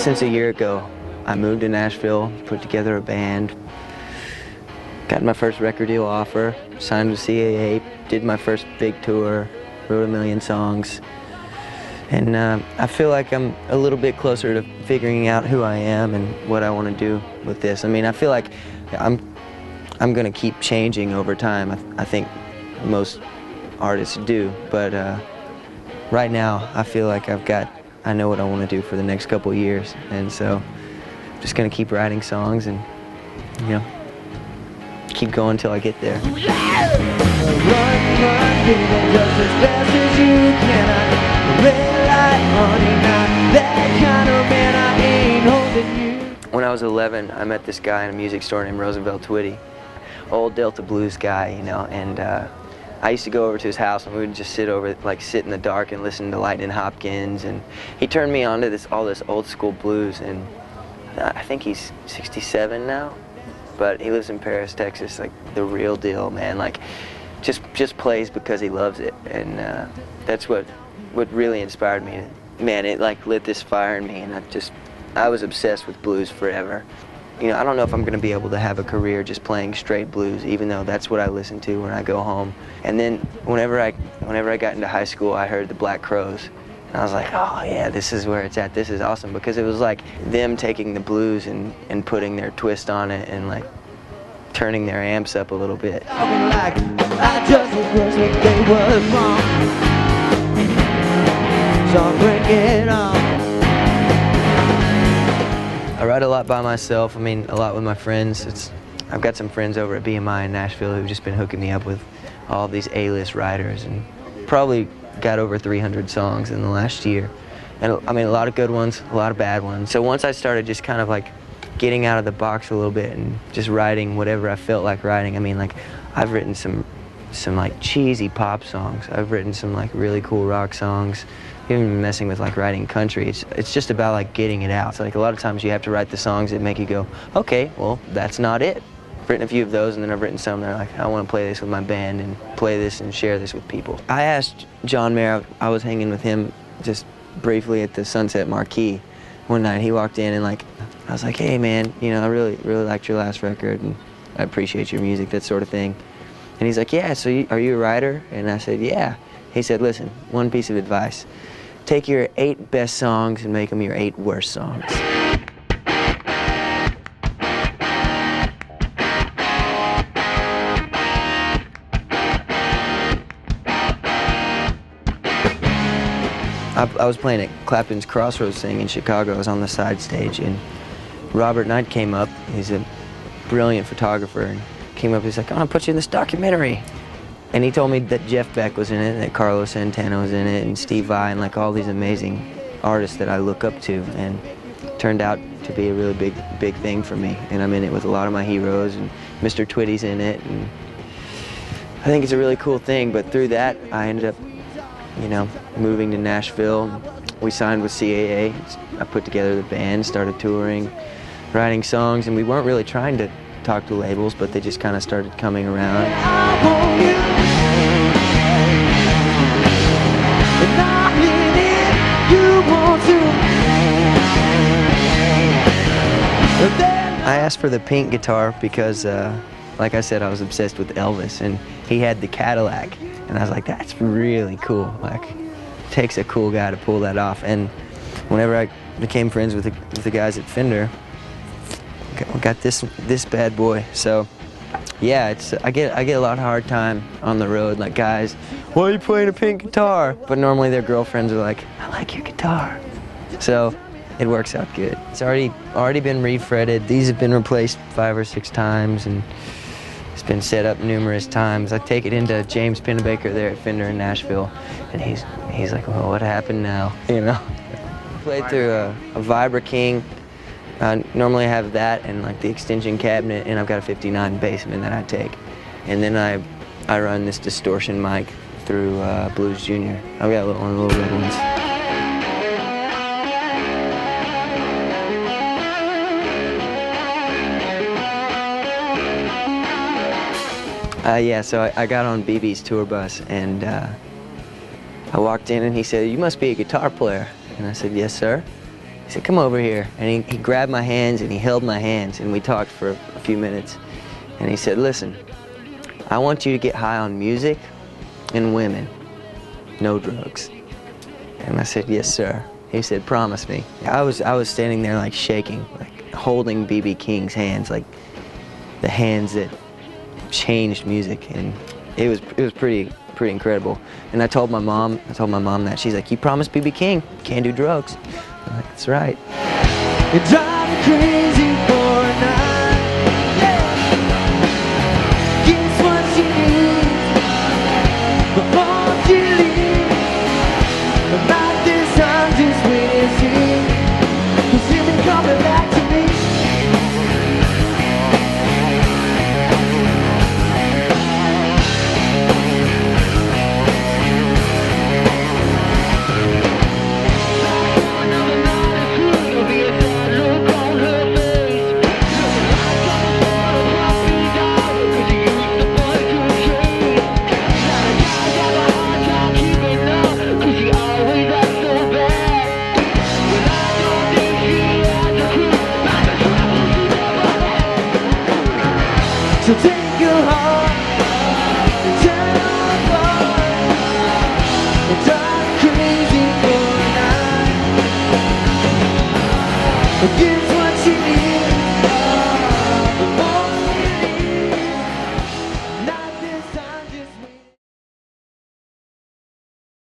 since a year ago. I moved to Nashville, put together a band, got my first record deal offer, signed with CAA, did my first big tour, wrote 1 million songs. And I feel like I'm a little bit closer to figuring out who I am and what I want to do with this. I mean, I feel like I'm going to keep changing over time. I think most artists do, but right now I feel like I know what I want to do for the next couple of years, and so I'm just going to keep writing songs and, you know, keep going until I get there. When I was 11, I met this guy in a music store named Roosevelt Twitty, old Delta blues guy, you know, and I used to go over to his house and we would just sit in the dark and listen to Lightnin' Hopkins, and he turned me on to all this old school blues, and I think he's 67 now, but he lives in Paris, Texas, like the real deal, man, like just plays because he loves it, and that's what really inspired me. Man, it like lit this fire in me, and I was obsessed with blues forever. You know, I don't know if I'm going to be able to have a career just playing straight blues, even though that's what I listen to when I go home. And then whenever I got into high school, I heard the Black Crowes, and I was like, oh yeah, this is where it's at. This is awesome, because it was like them taking the blues and putting their twist on it and like turning their amps up a little bit. I write a lot by myself. I mean, a lot with my friends. I've got some friends over at BMI in Nashville who've just been hooking me up with all these A-list writers, and probably got over 300 songs in the last year. And I mean, a lot of good ones, a lot of bad ones. So once I started just kind of like getting out of the box a little bit and just writing whatever I felt like writing. I mean, like, I've written some like cheesy pop songs. I've written some like really cool rock songs. Even messing with like writing country, it's just about like getting it out. It's like a lot of times you have to write the songs that make you go, okay, well, that's not it. I've written a few of those, and then I've written some that are like, I want to play this with my band and play this and share this with people. I asked John Mayer, I was hanging with him just briefly at the Sunset Marquee one night. He walked in and like, I was like, hey man, you know, I really liked your last record and I appreciate your music, that sort of thing. And he's like, yeah, so are you a writer? And I said, yeah. He said, listen, one piece of advice. Take your 8 best songs and make them your 8 worst songs. I was playing at Claptons Crossroads thing in Chicago. I was on the side stage, and Robert Knight came up. He's a brilliant photographer, and came up, he's like, I want to put you in this documentary. And he told me that Jeff Beck was in it, that Carlos Santana was in it, and Steve Vai, and like all these amazing artists that I look up to, and it turned out to be a really big thing for me. And I'm in it with a lot of my heroes, and Mr. Twitty's in it, and I think it's a really cool thing. But through that, I ended up, you know, moving to Nashville. We signed with CAA. I put together the band, started touring, writing songs, and we weren't really trying to talk to labels, but they just kind of started coming around. I asked for the pink guitar because, like I said, I was obsessed with Elvis, and he had the Cadillac, and I was like, that's really cool. Like, it takes a cool guy to pull that off. And whenever I became friends with the guys at Fender, I got this bad boy. So yeah, I get a lot of hard time on the road, like, guys, why are you playing a pink guitar? But normally their girlfriends are like, I like your guitar. So it works out good. It's already been refretted. These have been replaced 5 or 6 times, and it's been set up numerous times. I take it into James Pennebaker there at Fender in Nashville, and he's like, well, what happened now? You know? I played through a Vibra King. I normally have that and like the extension cabinet, and I've got a 59 Bassman that I take. And then I run this distortion mic through Blues Junior. I've got one of the little red ones. Yeah, so I got on BB's tour bus, and I walked in and he said, you must be a guitar player. And I said, yes, sir. He said, come over here. And he grabbed my hands and he held my hands and we talked for a few minutes. And he said, listen, I want you to get high on music and women, no drugs. And I said, yes, sir. He said, promise me. I was standing there like shaking, like holding B.B. King's hands, like the hands that changed music, and it was pretty incredible. And I told my mom that. She's like, you promised B.B. King, can't do drugs. I'm like, that's right. You drive me crazy for a night. Guess what she needs before she leaves. Like this, I'm just waiting. You see me coming back to me. So take your heart and turn it apart and drive crazy for a night.